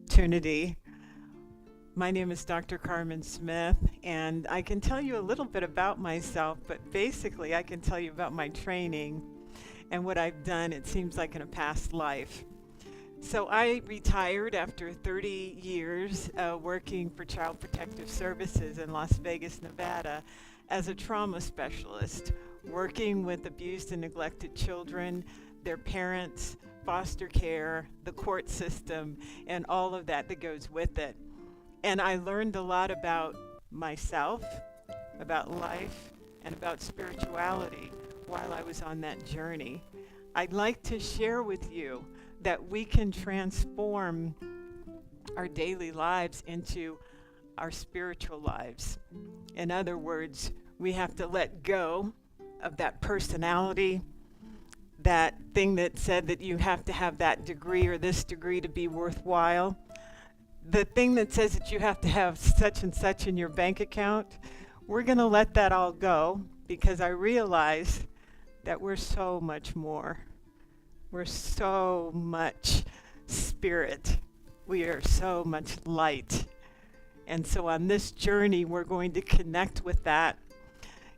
Opportunity. My name is Dr. Karmen Smith, and I can tell you a little bit about myself, but basically I can tell you about my training and what I've done, it seems like in a past life. So I retired after 30 years working for Child Protective Services in Las Vegas, Nevada as a trauma specialist, working with abused and neglected children, their parents, foster care, the court system, and all of that that goes with it. And I learned a lot about myself, about life, and about spirituality while I was on that journey. I'd like to share with you that we can transform our daily lives into our spiritual lives. In other words, we have to let go of that personality, that thing that said that you have to have that degree or this degree to be worthwhile, the thing that says that you have to have such and such in your bank account. We're going to let that all go because I realize that we're so much more. We're so much spirit. We are so much light. And so on this journey, we're going to connect with that.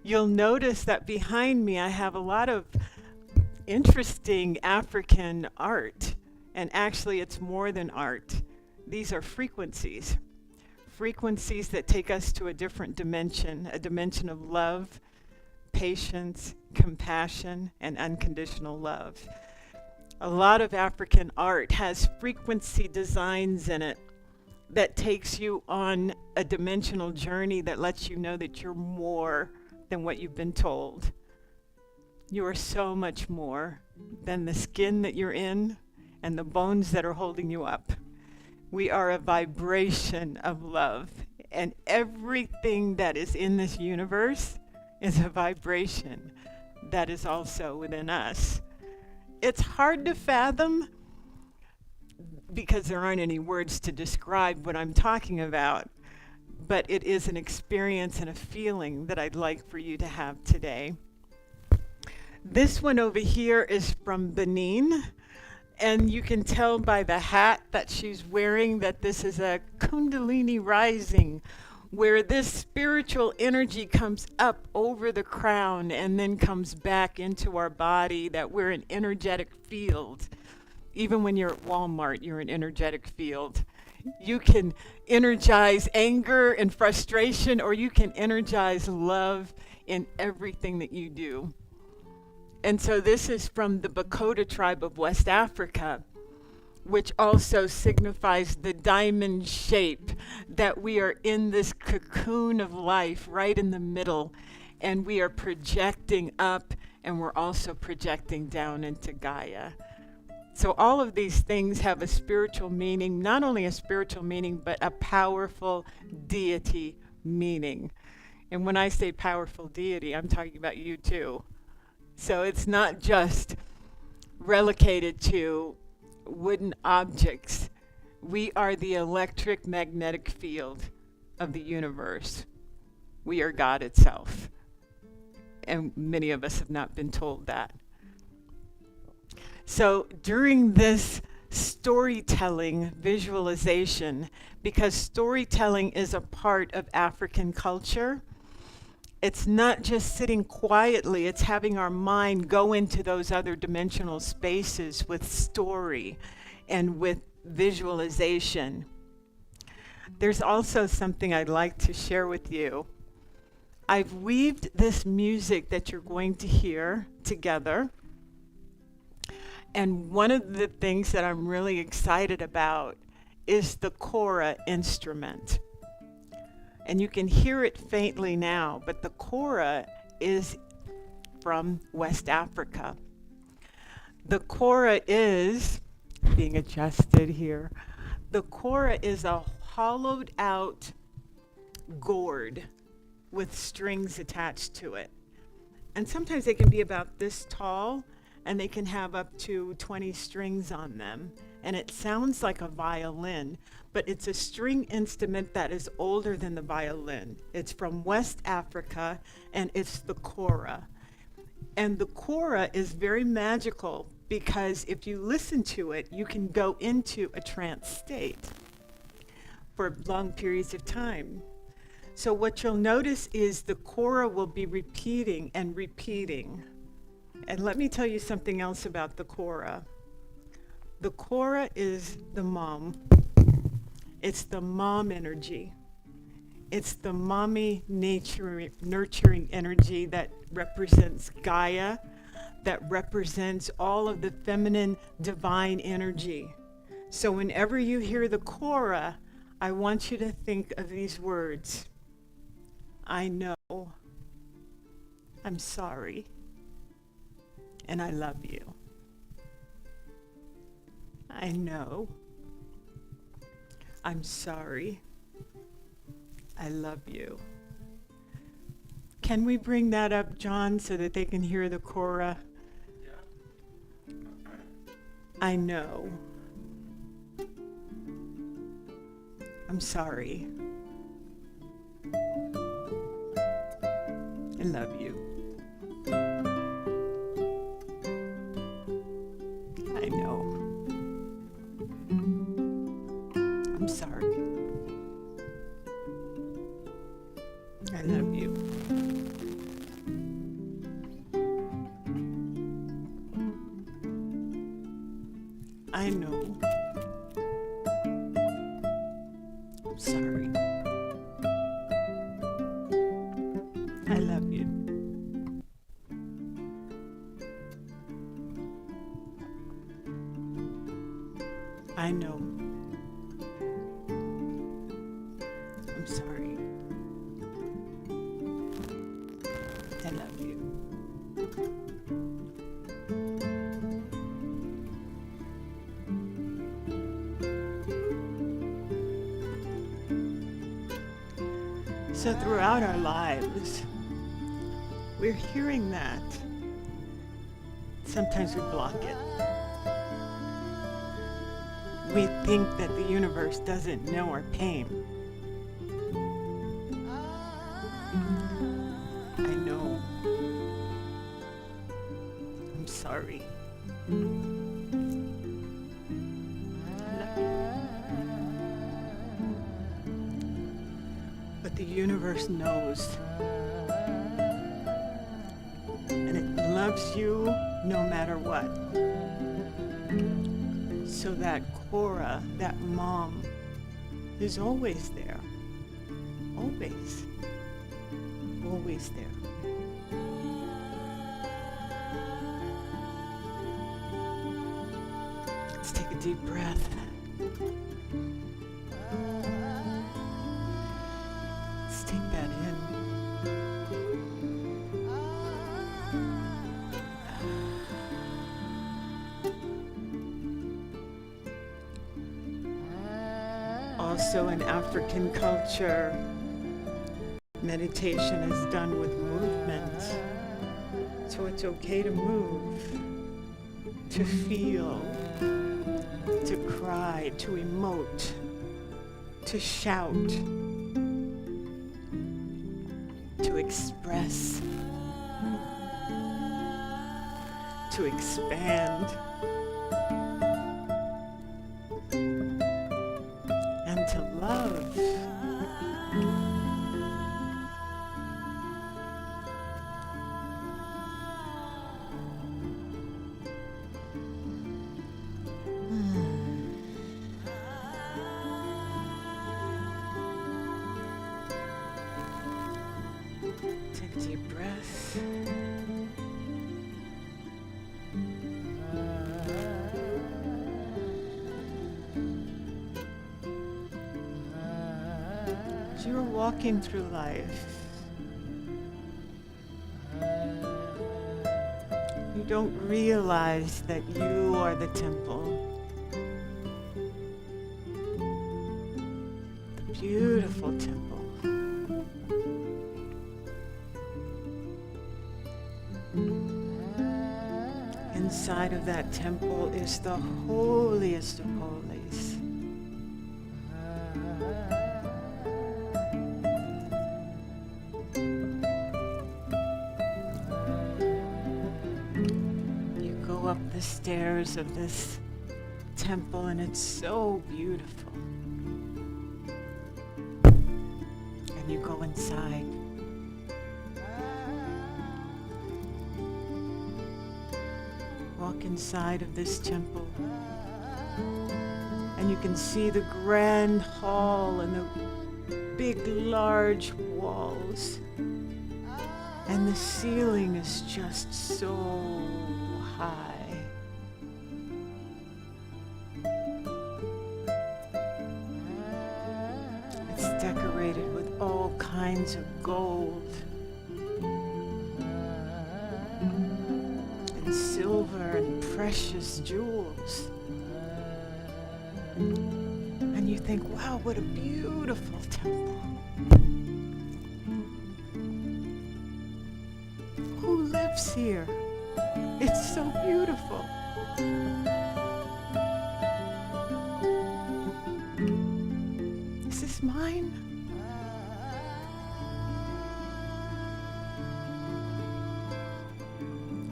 You'll notice that behind me, I have a lot of interesting African art. And actually, it's more than art. These are frequencies. Frequencies that take us to a different dimension, a dimension of love, patience, compassion, and unconditional love. A lot of African art has frequency designs in it that takes you on a dimensional journey that lets you know that you're more than what you've been told. You are so much more than the skin that you're in and the bones that are holding you up. We are a vibration of love, and everything that is in this universe is a vibration that is also within us. It's hard to fathom because there aren't any words to describe what I'm talking about, but it is an experience and a feeling that I'd like for you to have today. This one over here is from Benin, and you can tell by the hat that she's wearing that this is a Kundalini rising, where this spiritual energy comes up over the crown and then comes back into our body, that we're an energetic field. Even when you're at Walmart, you're an energetic field. You can energize anger and frustration, or you can energize love in everything that you do. And so this is from the Bakota tribe of West Africa, which also signifies the diamond shape, that we are in this cocoon of life right in the middle, and we are projecting up, and we're also projecting down into Gaia. So all of these things have a spiritual meaning, not only a spiritual meaning, but a powerful deity meaning. And when I say powerful deity, I'm talking about you too. So it's not just relegated to wooden objects. We are the electric magnetic field of the universe. We are God itself. And many of us have not been told that. So during this storytelling visualization, because storytelling is a part of African culture, it's not just sitting quietly, it's having our mind go into those other dimensional spaces with story and with visualization. There's also something I'd like to share with you. I've weaved this music that you're going to hear together. And one of the things that I'm really excited about is the kora instrument. And you can hear it faintly now, but the kora is from West Africa. The kora is, being adjusted here, the kora is a hollowed out gourd with strings attached to it. And sometimes they can be about this tall, and they can have up to 20 strings on them. And it sounds like a violin, but it's a string instrument that is older than the violin. It's from West Africa, and it's the kora. And the kora is very magical because if you listen to it, you can go into a trance state for long periods of time. So what you'll notice is the kora will be repeating and repeating. And let me tell you something else about the kora. The kora is the mom. It's the mom energy. It's the mommy nurturing energy that represents Gaia, that represents all of the feminine divine energy. So whenever you hear the kora, I want you to think of these words. I know, I'm sorry, and I love you. I know, I'm sorry, I love you. Can we bring that up, John, so that they can hear the kora? Yeah. I know. I'm sorry. I love you. I know. I'm sorry. I love you. I know. I'm sorry. I love you. I know. I'm sorry. I love you. So throughout our lives, we're hearing that. Sometimes we block it. We think that the universe doesn't know our pain. I know. I'm sorry. I love you. But the universe knows. And it loves you no matter what. So that kora, that mom, is always there. Always. Always there. Let's take a deep breath. Let's take that in. Also in African culture, meditation is done with movement. So it's okay to move, to feel, to cry, to emote, to shout, to express, to expand, and to love. Take a deep breath. As you're walking through life, you don't realize that you are the temple. The beautiful temple. Inside of that temple is the holiest of holies. the stairs of this temple, and it's so beautiful. And you go inside. Walk inside of this temple, and you can see the grand hall and the big, large walls. And the ceiling is just so high. It's decorated with all kinds of gold and silver and precious jewels. And you think, wow, what a beautiful temple. Who lives here? It's so beautiful. Is this mine?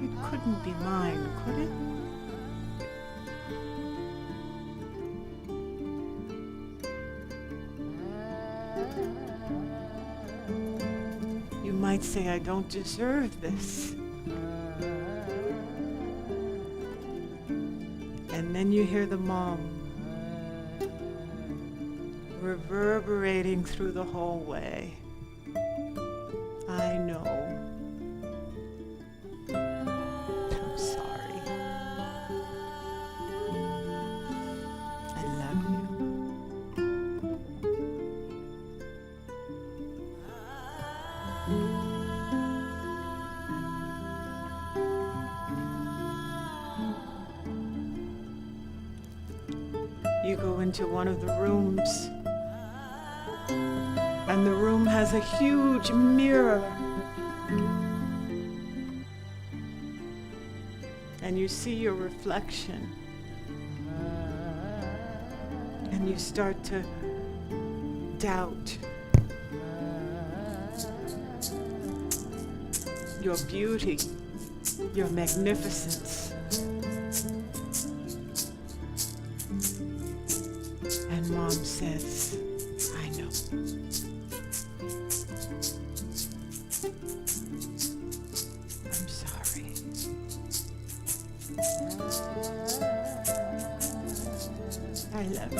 It couldn't be mine, could it? You might say, I don't deserve this. And then you hear the mom reverberating through the hallway. I know. I'm sorry. I love you. You go into one of the rooms, and the room has a huge mirror. And you see your reflection. And you start to doubt your beauty, your magnificence. And Mom says, I know. I'm sorry. I love you.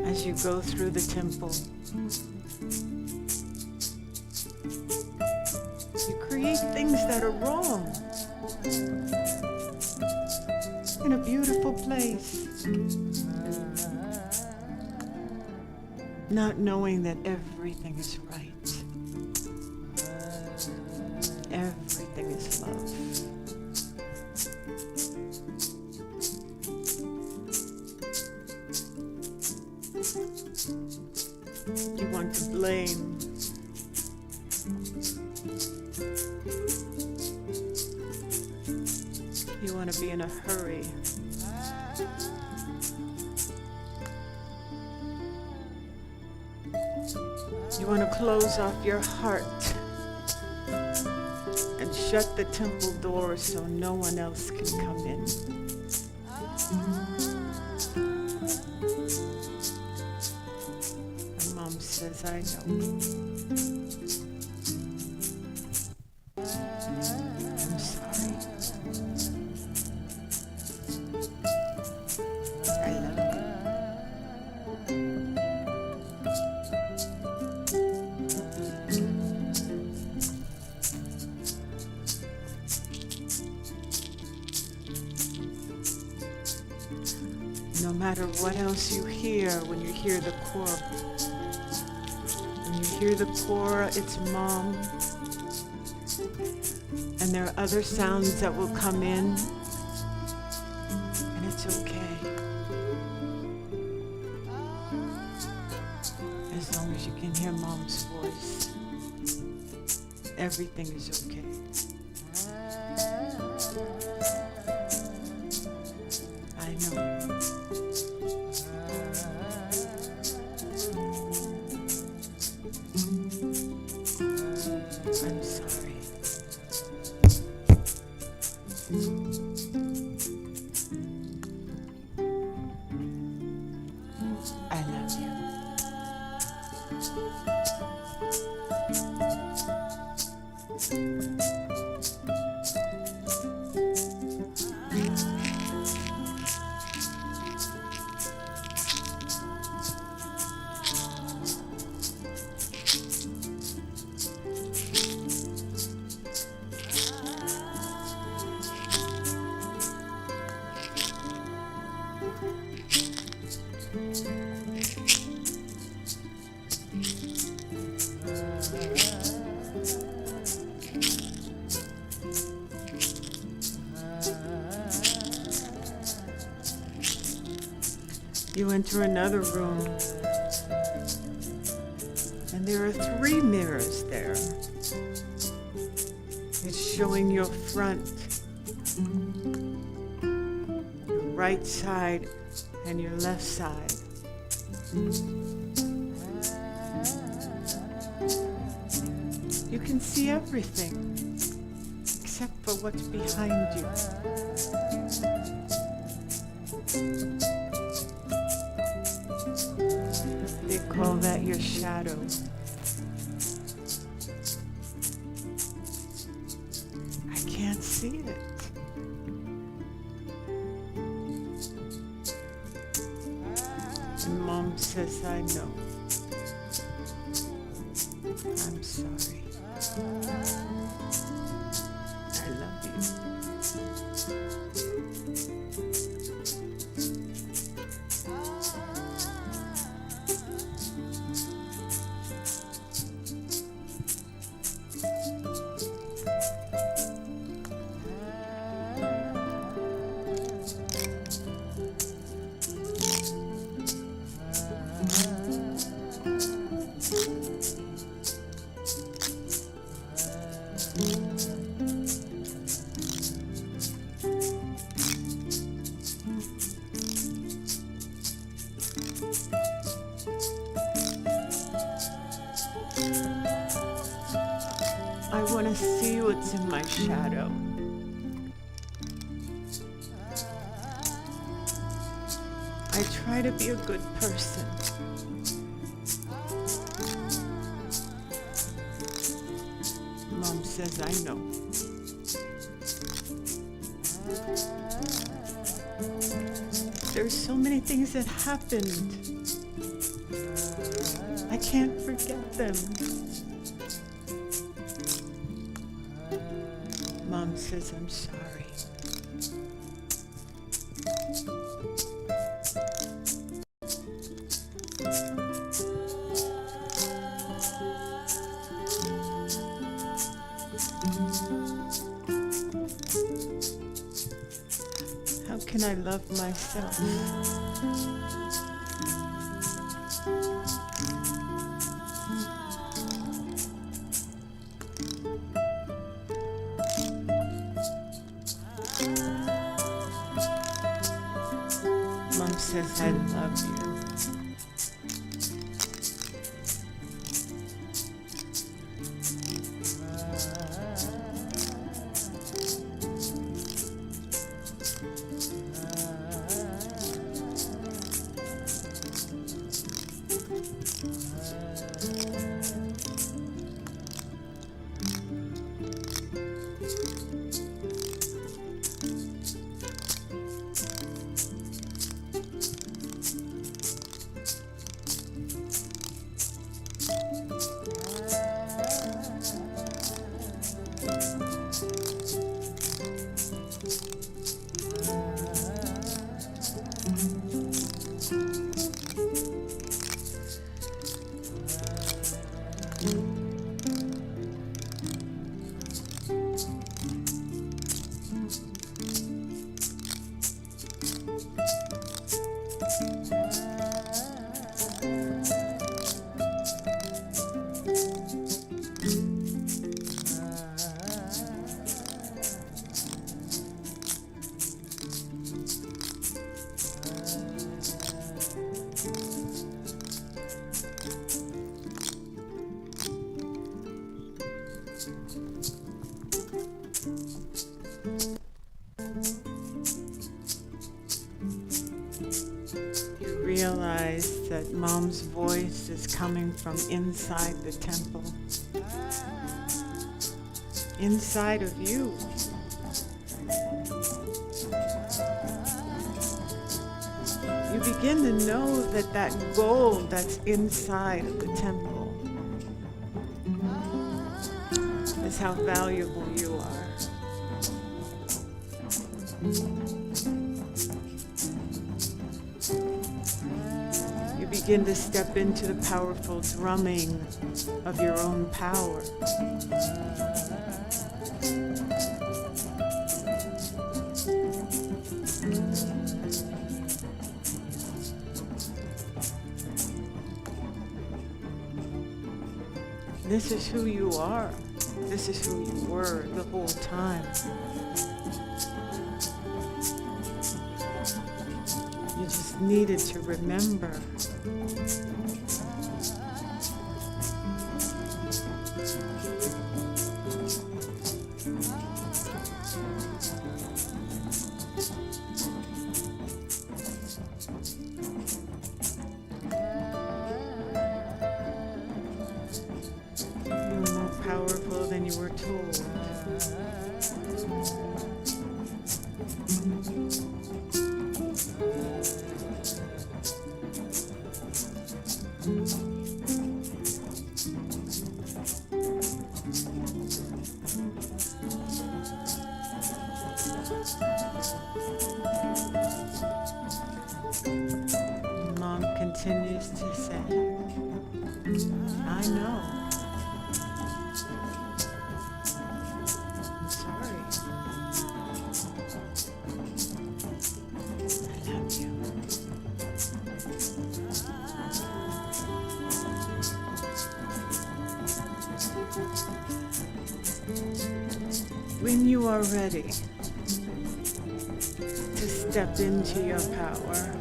As you go through the temple, you create things that are wrong in a beautiful place, not knowing that everything is right. Everything is love. You want to blame. You want to be in a hurry. You want to close off your heart and shut the temple door so no one else can come in. And Mom says, I know. I'm sorry. I love you. No matter what else you hear when you hear the choir. When you hear the choir, it's Mom. And there are other sounds that will come in. And it's okay. As long as you can hear Mom's voice, everything is okay. I'm sorry. I love you. You enter another room, and there are 3 mirrors there. It's showing your front, your right side, and your left side. You can see everything except for what's behind you. They call that your shadow. I can't see it. And Mom says, I know. I'm sorry. I love you. I want to see what's in my shadow. I try to be a good person. Mom says, I know. There's so many things that happened. I can't forget them. Mom says, I'm sorry. How can I love myself? Mom says, I love you. You realize that Mom's voice is coming from inside the temple, inside of you. You begin to know that that gold that's inside of the temple is how valuable you are. You begin to step into the powerful drumming of your own power. This is who you are. This is who you were the whole time. You just needed to remember. Powerful than you were told. Mom continues to say, I know. When you are ready to step into your power,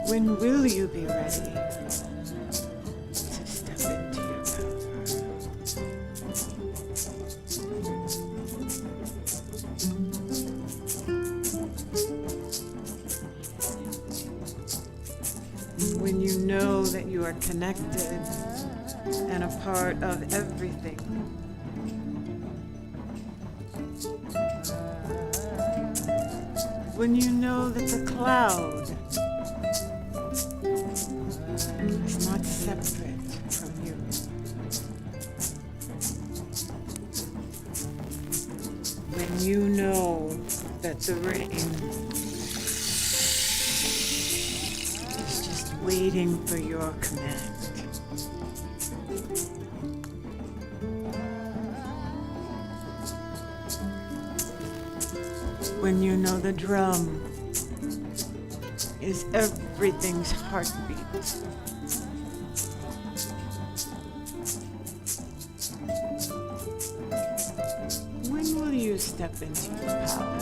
when will you be ready to step into your power? When you know that you are connected and a part of everything. When you know that the cloud is not separate from you. When you know that the rain waiting for your command. When you know the drum is everything's heartbeat. When will you step into your power?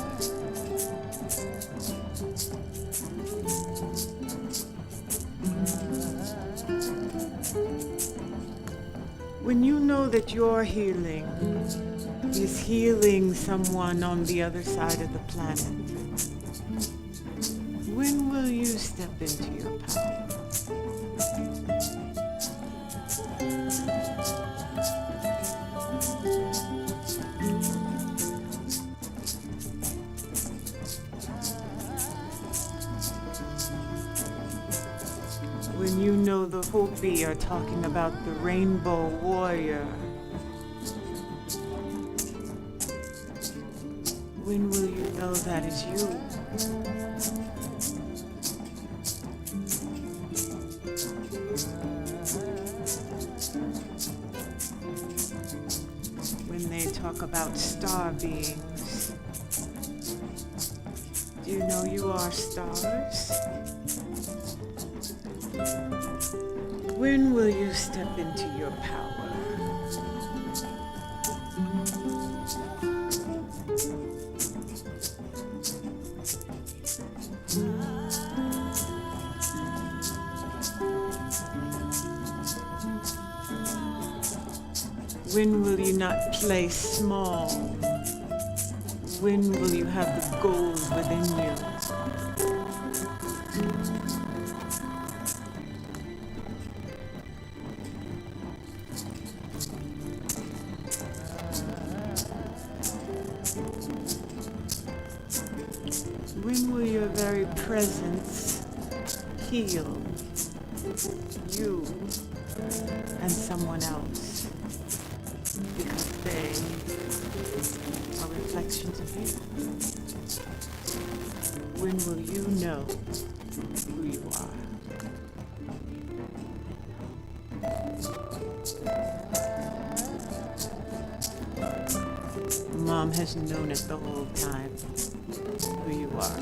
When you know that your healing is healing someone on the other side of the planet, when will you step into your power? When you know the Hopi are talking about the rainbow warrior, when will you know that is you? When they talk about star beings, do you know you are stars? When will you step into your power? When will you not play small? When will you have the gold within you? When will your very presence heal you and someone else? Because they are reflections of you. When will you know who you are? Mom has known it the whole time, who you are.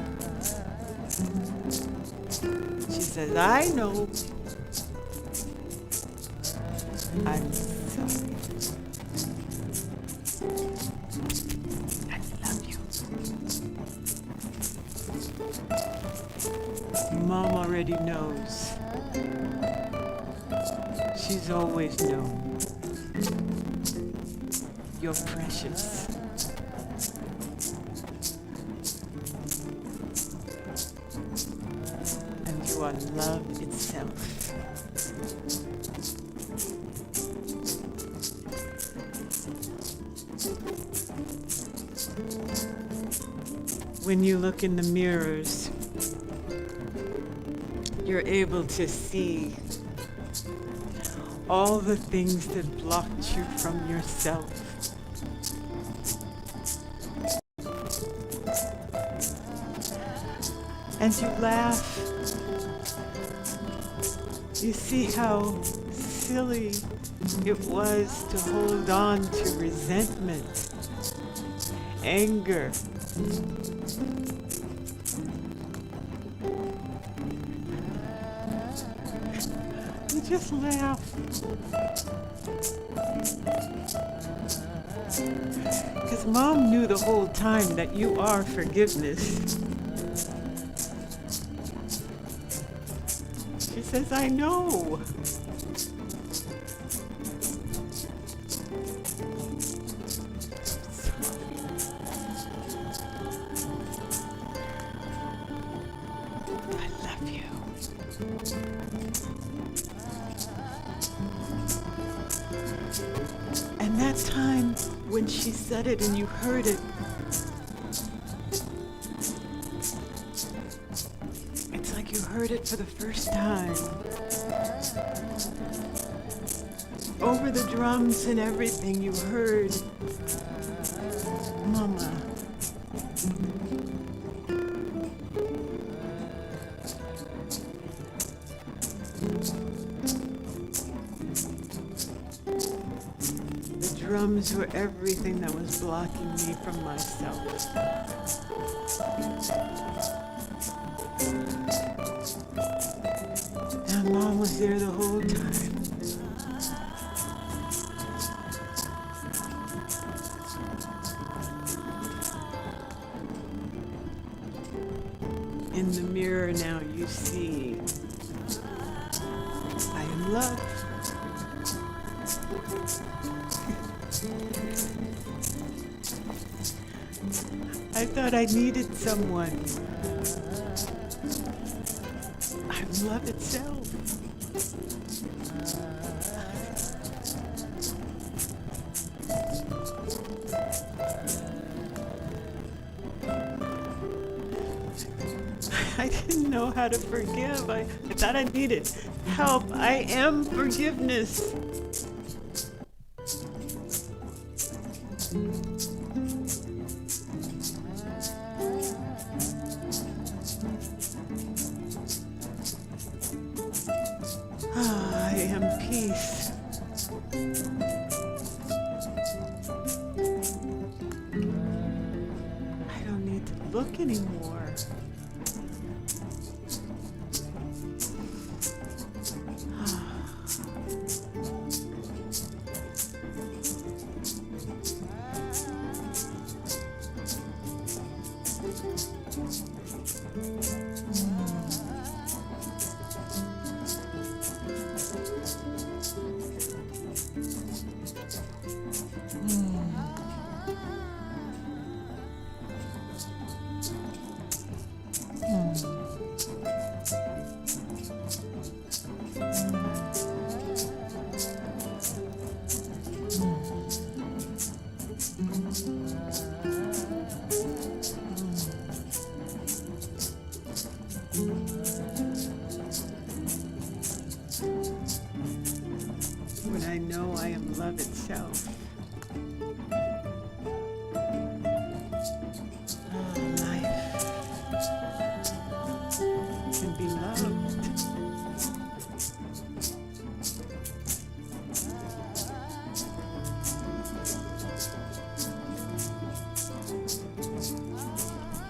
She says, I know. I'm sorry. I love you. Mom already knows. She's always known. You're precious. And you are love itself. When you look in the mirrors, you're able to see all the things that blocked you from yourself. And you laugh. You see how silly it was to hold on to resentment, anger. You just laugh. Because Mom knew the whole time that you are forgiveness. She says, I know. I love you. And that time when she said it and you heard it, it's like you heard it for the first time. Over the drums and everything, you heard, Mama. The drums were everything that was blocking me from myself. And Mom was there the whole time. In the mirror now you see, I am love. I thought I needed someone. I'm love itself. I didn't know how to forgive. I thought I needed help. I am forgiveness. I am peace. I don't need to look anymore.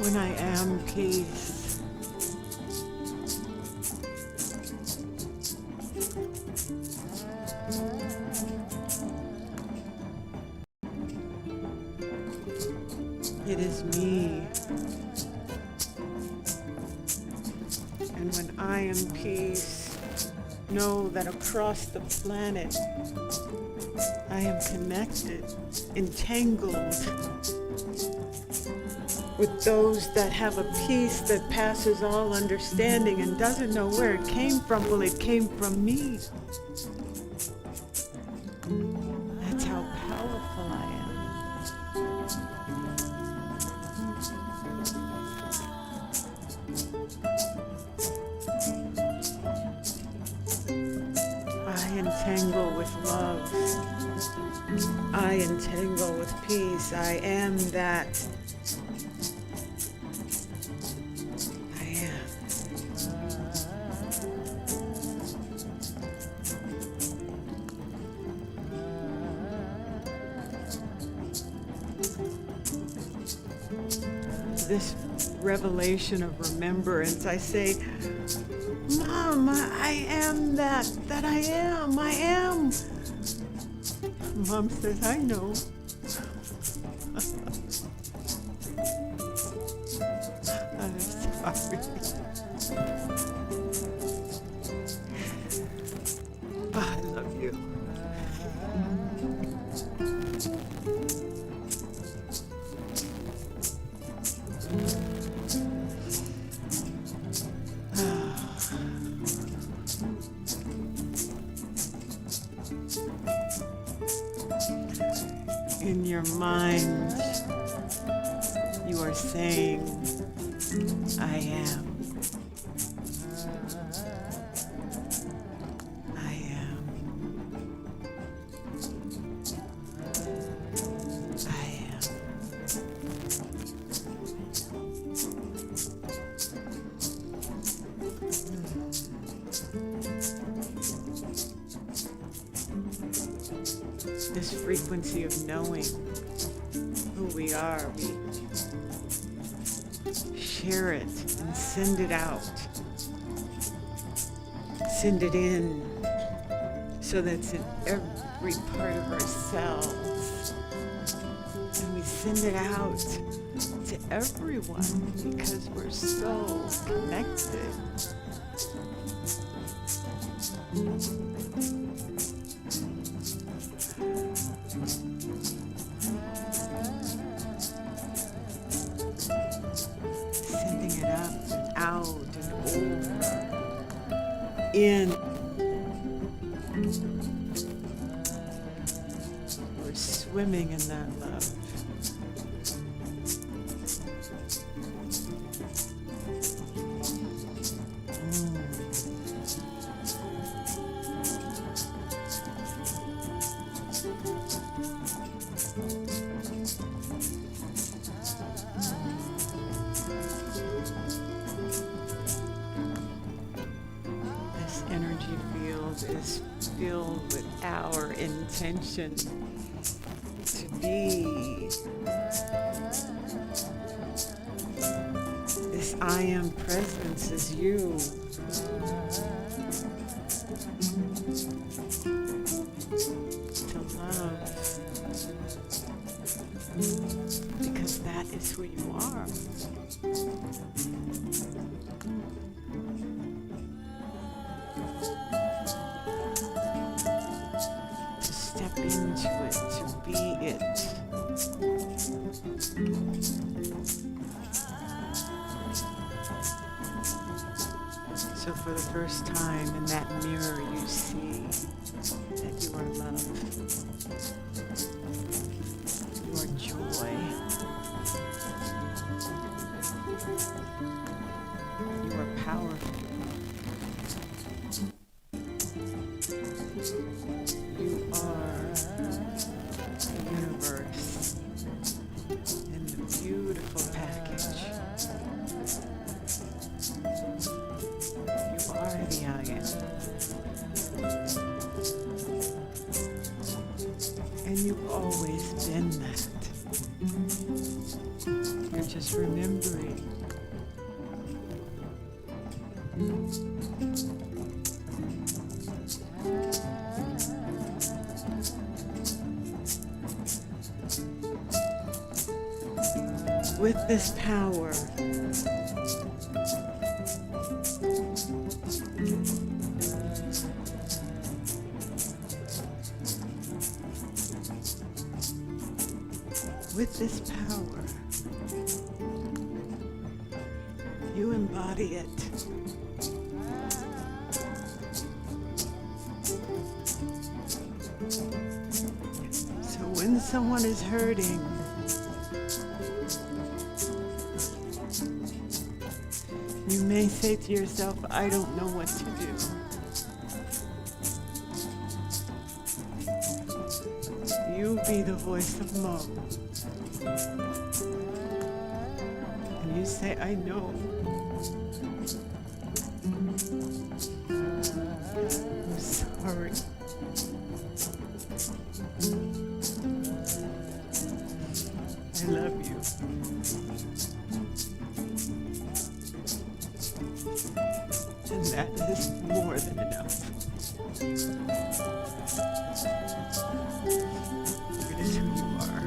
when I am peace. It is me. And when I am peace, know that across the planet, I am connected, entangled with those that have a peace that passes all understanding and doesn't know where it came from. Well, it came from me. That's how powerful I am. I entangle with love. I entangle with peace. I am that. I am. This revelation of remembrance, I say, Mom, I am that I am. I am. Mom says, I know. I'm sorry. I love you. In your mind, you are saying, I am. I am. I am. This frequency of knowing who we are, we share it and send it out. Send it in so that it's in every part of ourselves. And we send it out to everyone because we're so connected. Sending it up and out and over, in. We're swimming in that love. This energy field is filled with our intention to be. This I am presence is you. To love. Because that is who you are. To step into it, to be it. So for the first time in that mirror, you see that you are love. You are joy. You are powerful. You are the universe in the beautiful package. You are the I am. just remembering. With this power, with this power, you embody it. So when someone is hurting, you may say to yourself, I don't know what to do. You be the voice of Mo. And you say, I know. I'm sorry. I love you. And that is more than enough. It is who you are.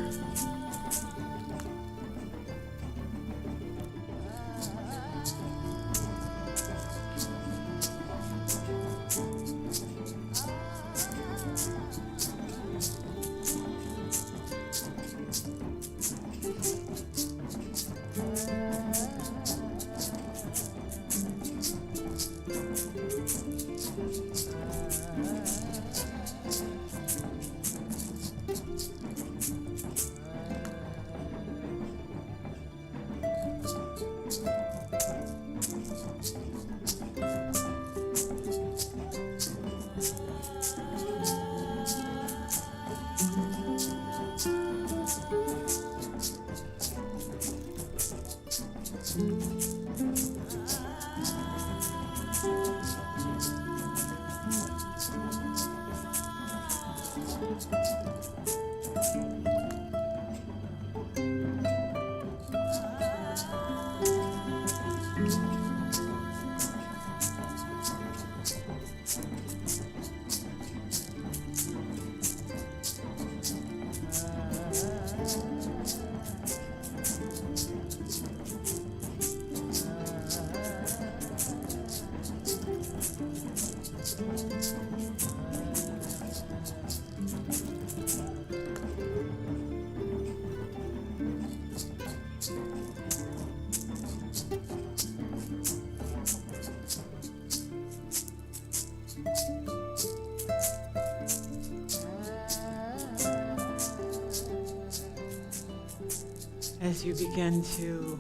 As you begin to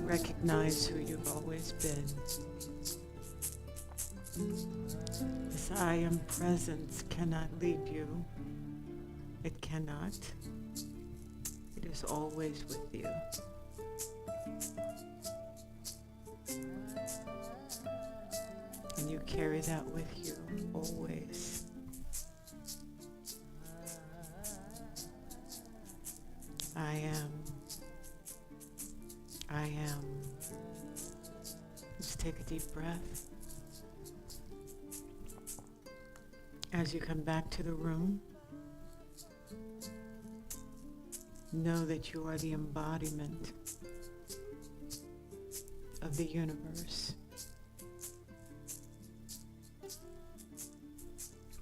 recognize who you've always been, this I am presence cannot leave you. It cannot. It is always with you. And you carry that with you always. I am. I am. Just take a deep breath. As you come back to the room, know that you are the embodiment of the universe.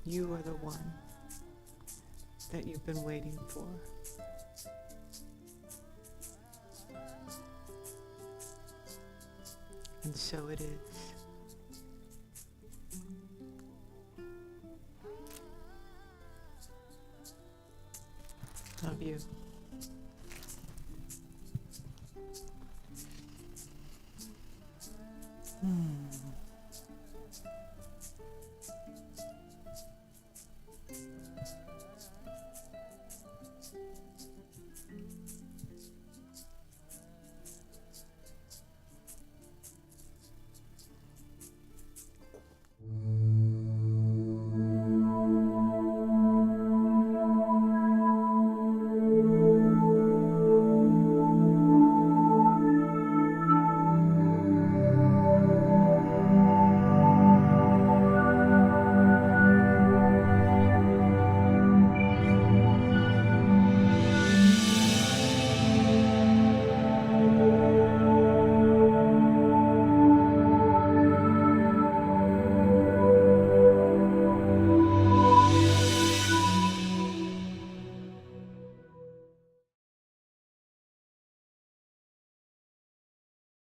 You are the one that you've been waiting for. And so it is. Love you.